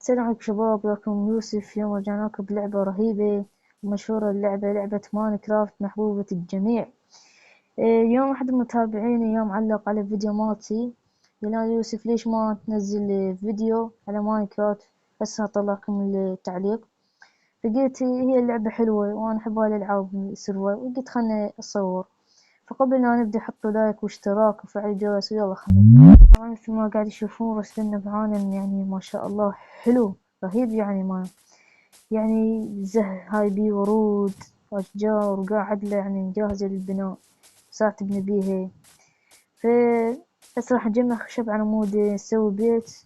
السلام عليكم شباب، وياكم يوسف. اليوم رجعنا لكم بلعبة رهيبة ومشهورة. اللعبة لعبة ماينكرافت محبوبة الجميع. يوم أحد المتابعين يوم علق على فيديو مالتي، قال لي يوسف ليش ما تنزل فيديو على ماينكرافت؟ هسه أطلع لكم التعليق. فقلت هي اللعبة حلوة وأنا أحب هاي الألعاب السيرفر، وقلت خلني أصور. فقبل لا نبدأ حطوا لايك واشتراك وفعل الجرس ويلا خلنا نبدأ. طبعا مثل ما قاعد يشوفون رسلنا بعالم يعني ما شاء الله حلو رهيب، يعني ما يعني هاي بيه ورود وأشجار وقاعد له يعني جاهزة للبناء، ساعة تبني بيها. ف هسه راح نجمع خشب على مود نسوي بيت.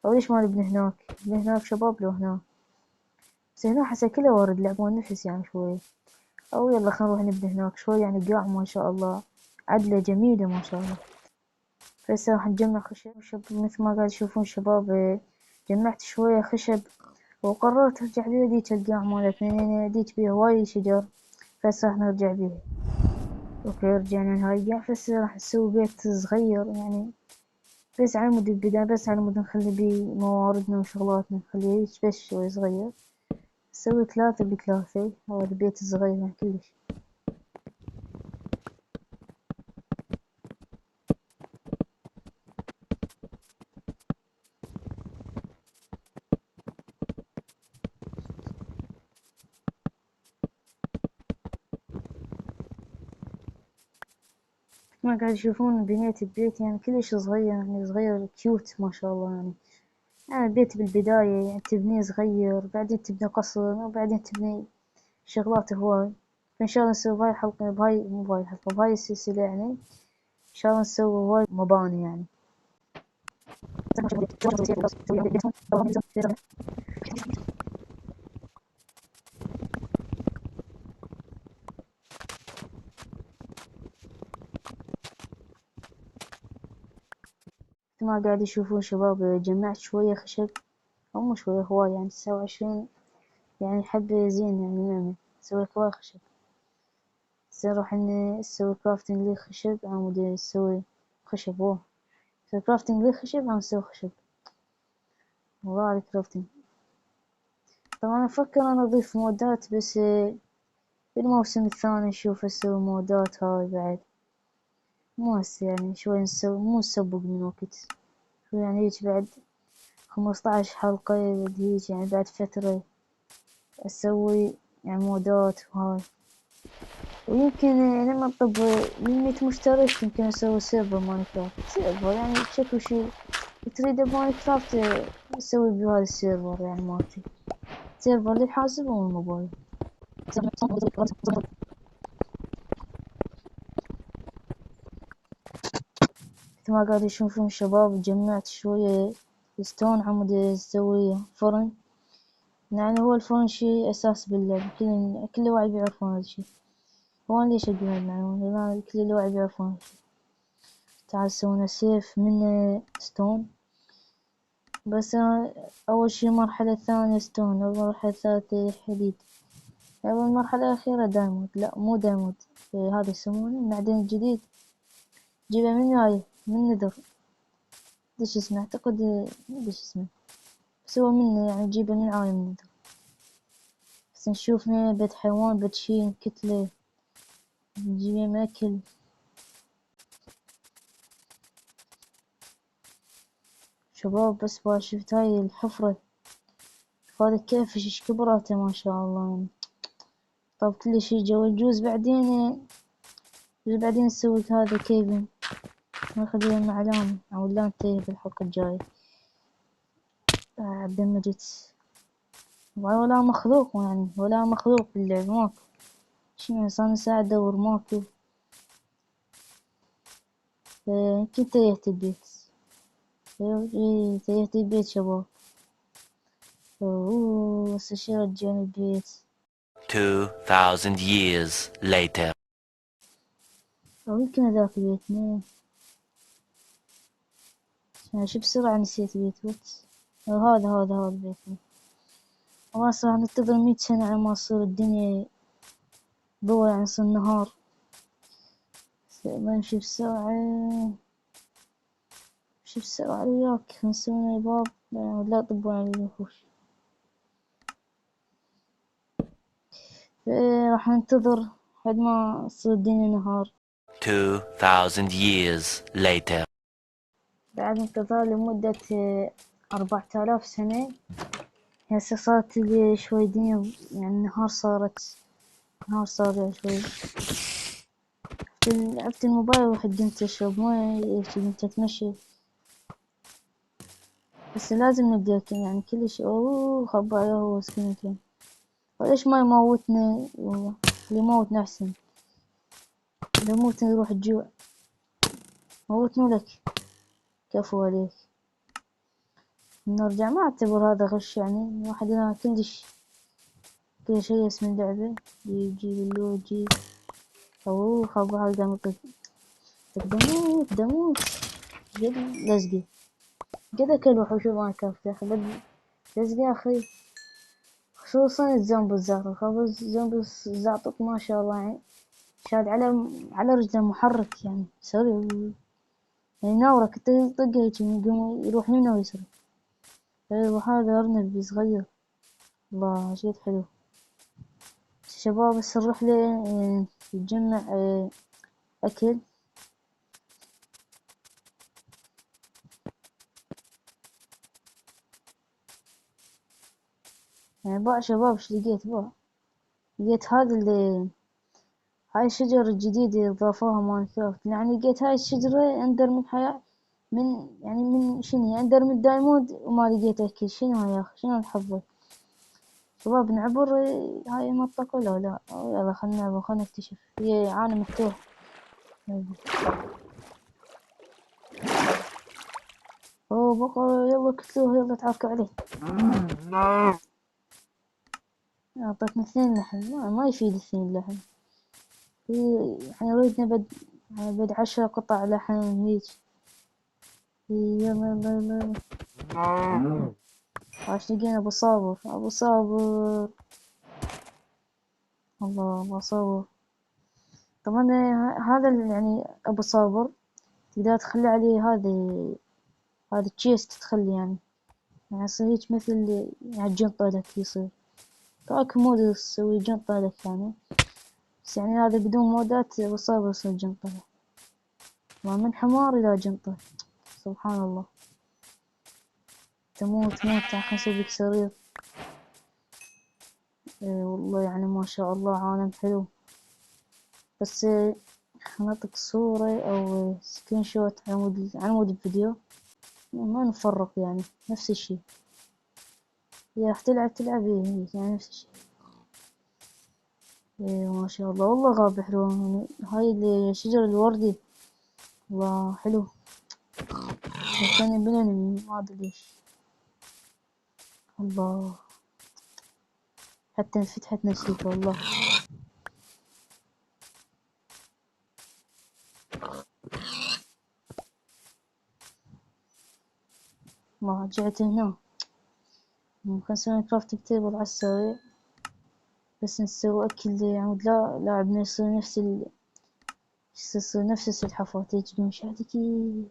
أو ليش ما نبني هناك؟ نبني هناك شباب لو هناك، بس هنا حسا كله وارد لعبون نفس يعني شوي. أو يلا خلينا نروح نبني هناك شوي، يعني قاع ما شاء الله عدلة جميلة ما شاء الله. فهسه راح نجمع خشب مثل ما قاعد تشوفون شباب. جمعت شوية خشب وقررت ارجع بيها ديج القاع مالتنا، لأن ديج بيها وايد شجر. فهسه راح نرجع بيها. اوكي رجعنا لهاي القاع. فهسه راح نسوي بيت صغير يعني، بس على مود البداية، بس على مود نخلي بيه مواردنا وشغلاتنا، نخليه هيج بس شوي صغير. نسوي 3 ب3. هذا البيت الصغير يعني كلش. ما قاعد تشوفون بنيت البيت يعني كلش صغير، يعني صغير كيوت ما شاء الله يعني. البيت بالبداية يعني تبنيه صغير، بعدين تبني قصر، وبعدين تبني شغلات هواي. فإن شاء الله نسوي بهاي الحلقة، مو بهاي الحلقة، بهاي السلسلة يعني إن شاء الله نسوي هواي مباني يعني. مثل ما قاعد يشوفون شباب، جمعت شوية خشب، أو مو شوية هواي يعني 29 يعني حبة زين يعني نعمل. سويت هواي خشب. هسه نروح نسوي كرافتنج للخشب، عمود نسوي خشب. اوه نسوي كرافتنج للخشب، عم نسوي خشب. والله على كرافتنج. طبعا أفكر أنا أضيف مودات، بس في الموسم الثاني نشوف اسوي مودات هاي بعد. مو هسه يعني شوي نسوي، مو نسبق من وقت شوي يعني هيج بعد 15 حلقة هيج يعني بعد فترة اسوي يعني مودات وهاي. ويمكن لما اطب 100 مشترك يمكن اسوي سيرفر ماينكرافت، سيرفر يعني شكل شي تريده بماينكرافت اسوي بهذا السيرفر يعني مالتي، سيرفر للحاسب والموبايل. مثل ما قاعد يشوفون شباب، جمعت شوية ستون عمود اسوي فرن. يعني هو الفرن شي اساس باللعب، كل واحد بيعرفون هذا الشي. هو أنا ليش اقول هالمعلومة؟ لأن كل الواحد بيعرفون هذا الشي. تعال سوينا سيف من ستون. بس أول شي المرحلة الثانية ستون، المرحلة الثالثة حديد، المرحلة الأخيرة دايموند. لا مو دايموند، هذا يسمونه المعدن الجديد. جيبه من هاي من نذر، مدري اسمه، أعتقد مدري اسمه، بس هو منه يعني جيبه من عالم النذر. بس نشوف بيت حيوان، بيت شي كتلة نجيبه ماكل. شباب بس شفت هاي الحفرة، هذا كيف ايش كبراته ما شاء الله يعني. طب كل شي جو يجوز بعدين نسوي هذا كيفن، ناخذ لنا علامة او لا ننتهي بالحلقة الجاية. عبد ما جيت ولا مخلوق يعني، ولا مخلوق باللعب ماكو شي يعني. صار ساعة ادور ماكو. يمكن تيهت البيت. تيهت البيت شباب. هسه شي رجعني البيت. 2000 years later. او يمكن هذاك بيتنا. شو بسرعة نسيت بيت بس. هذا بيتنا. ما صار ننتظر 100 سنة على ما تصير الدنيا ضوء، يعني يصير نهار. بمشي بسرعة، شو السوى علي وياك، نسوي باب لا يطبون علي الوحوش. راح ننتظر لحد ما تصير الدنيا نهار. 2000 years later. بعد انتظار لمدة 4000 سنة. هسه صارت لي شوي دنيا، يعني نهار صار يعني شوي. لعبت الموبايل وحد قمت اشرب مويه، قمت اتمشى. بس لازم نبدأ يعني كلش خبايا هو سكينتين. وليش ما يموتنا والله، اللي يموتنا احسن. اذا موتنا يروح الجوع، موتنا لك كفو عليك. نرجع، ما اعتبر هذا غش، يعني الواحد هنا كل شيء اسم اللعبة يجيب اللو يجيب. خبا هاي قام يطق. دموت قد لزقة، قد اكل وحوش ما كافته خلد لزقة يا اخي. خصوصا الزومبي الزعطط، خبز الزومبي الزعطط ما شاء الله، يعني شاد على رجله محرك، يعني سوري، يعني ناورك تطقه هيك يقوم يروح يمنه ويسرى. وهذا أرنب صغير، الله شيء حلو. شباب بس نروح نجمع أكل. يعني باع شباب، ايش لقيت لقيت هاي الشجرة الجديدة اضافوها ماينكرافت. يعني لقيت هاي الشجرة اندر من حياة، من شنو اندر من دايموند، وما لقيت اكل. شنو هاي يا اخي، شنو الحظ. شباب نعبر هاي المنطقة ولا لا؟ يلا خلنا نعبر، خلنا نكتشف. هي عالم مفتوح. اوه بقى، يلا قتلوه، يلا تعاركوا عليه. اعطتنا 2 لحم، ما يفيد 2 لحم. احنا ردنا بعد 10 قطع لحم هيج. يلا يلا يلا. عاش لقينا ابو صابر. الله ابو صابر. طبعا هذا يعني ابو صابر تقدر تخلي عليه هذا تشيست، تخلي يعني يصير هيك مثل يعني جنطة لك، يصير كاك مود تسوي جنطة لك يعني. بس يعني هذا بدون مودات ابو صابر يصير جنطة لك. من حمار الى جنطة، سبحان الله. تموت خلنا نسوي بك سرير. والله يعني ما شاء الله عالم حلو. بس خلنا نعطيك صورة او سكرين شوت على مود الفيديو، ما نفرق يعني نفس الشي. يا اخ تلعب يعني نفس الشي. ما شاء الله والله غاب حلو. يعني هاي الشجر الوردي، الله حلو. كان بلن ما ادري ليش. الله حتى انفتحت نسيت والله. ما رجعت هنا. ممكن نسوي كرافتنج تيبل على السريع، بس نسوي أكل يعني لاعبنا يصير نفس السلحفاة تجي مش عادي كيف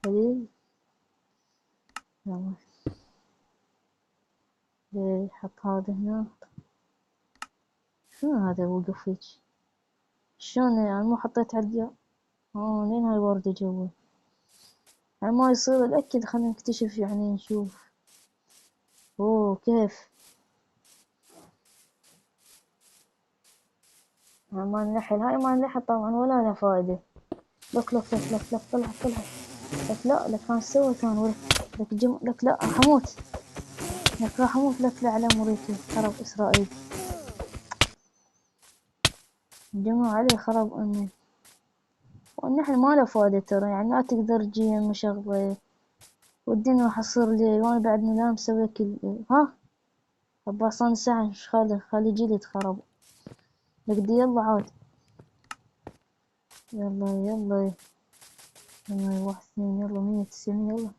هذي. يلا حط هذا هنا. شنو هذا وقف هيج؟ شلون يعني مو حطيت على الياء؟ لين هاي وردة جوا. يعني ما يصير الأكل، خلينا نكتشف يعني نشوف. كيف ما نلحل، هاي ما نلحل طبعا ولا له فائدة. لك طلع لك لا، لك ما سويت انا لك لا راح اموت. لك لا على امريكا خرب اسرائيل. جمعوا عليه خرب امي. والنحل ما له فائدة ترى، يعني لا تقدر تجي مشغلة، والدنيا راح تصير ليل وانا بعدني لا مسوي كل. عباصان ساعة مش خالي جلد خرب. لك دي يلا عاد. يلا 1 2 يلا 190 يلا.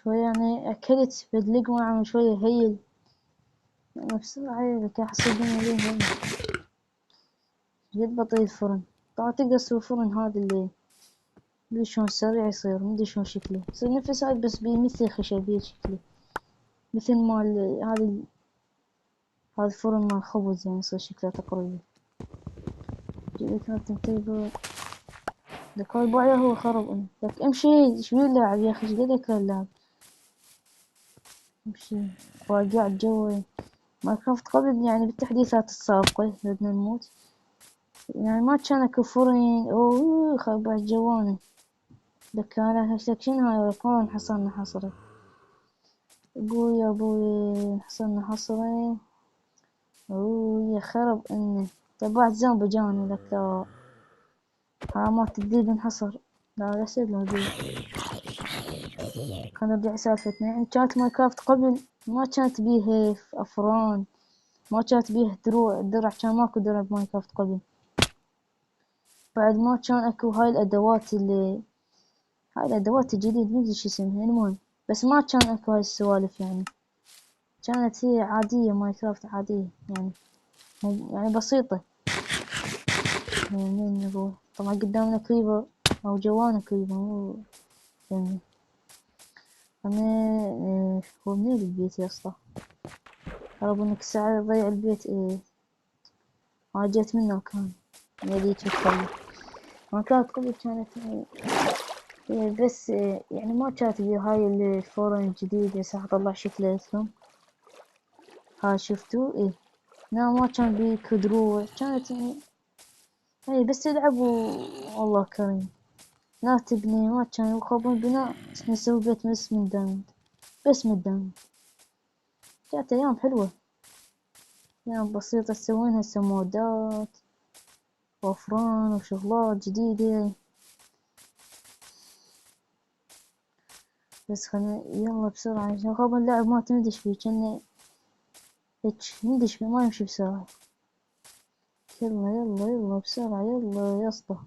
شوية يعني أكلت بدلق معه شوية هيل، أنا بسرعة هيلك أحس الدنيا ليه هيل، جد بطيء الفرن. طبعا تقدر تسوي فرن هذا اللي شلون سريع يصير، مدري شلون شكله، يصير نفس هذا بس مثل خشبية شكله، مثل مال هذا الفرن مال الخبز يعني يصير شكله تقريبا. جيبك نكتب تيبل لك هاي بعده هو خرب انت لك امشي شبيه اللاعب يا اخي شقد يكره اللاعب امشي واقع الجو. ماينكرافت قبل يعني بالتحديثات السابقة بدنا نموت يعني ما كان اكو فرن اوه خرب الجواني لك انا هشتك شنو هاي ولا حصلنا حصري ابوي يا ابوي حصلنا حصري اوه يا خرب اني تبعت زومبي جاني لك لا علامات الديب انحصر لا لا سيد موجود. خلنا نرجع سالفتنا يعني كانت ماينكرافت قبل ما كانت بيه أفران، ما كانت بيه درع كان ماكو درع بماينكرافت قبل، بعد ما كان اكو هاي الأدوات هاي الأدوات الجديدة مدري شو اسمها المهم، بس ما كان اكو هاي السوالف يعني، كانت هي عادية ماينكرافت عادية يعني يعني بسيطة. منين نروح طبعا قدامنا كريبر أو جوانا كريبر مو يعني أنا هو منين البيت يا اسطى؟ هرب انك الساعة ضيع البيت ايه ما جيت منه كان يديك تخلي ما كانت قبل كانت إيه بس إيه يعني ما كانت بي هاي الفورم الجديد بس راح اطلع شكله لكم هاي شفتوا ايه لا ما كان بي كدروع كانت يعني ايه بس تلعبوا والله كريم لا تبني ما كان يخربون بناء نسوي بيت بس من دايموند بس من دايموند كانت ايام حلوة ايام بسيطة تسوينها سمودات وأفران وشغلات جديدة بس خلنا يلا بسرعة عشان خاب اللعب ما تندش فيه كأنه هيك ندش فيه ما يمشي بسرعة. يلا يلا يلا بسرعة يلا يا اسطى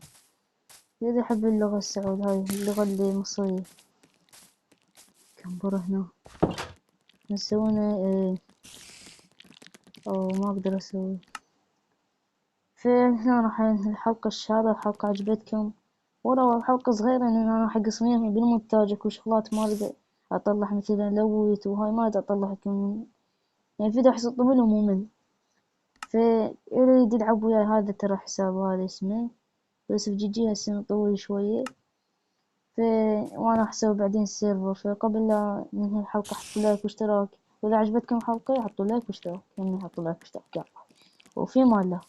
جد أحب اللغة السعود هاي اللغة المصرية. كمبر هنا نسوينا ايه أو ما أقدر أسوي. فهنا راح ننهي الحلقة هذا الحلقة عجبتكم ولو حلقة صغيرة لأن أنا راح أقسميها بالمونتاج اكو شغلات ما أقدر أطلع مثلا لويت وهاي ما أقدر أطلع لكم يعني فيديو أحس طويل وممل. فاللي يريد يلعب وياي هذا ترى حساب هذا اسمه يوسف جي جي هسه مطول شوية ف وانا راح اسوي بعدين السيرفر. فقبل لا ننهي الحلقة حطوا لايك واشتراك واذا عجبتكم الحلقة حطوا لايك واشتراك يعني حطوا لايك واشتراك يلا وفي مال الله.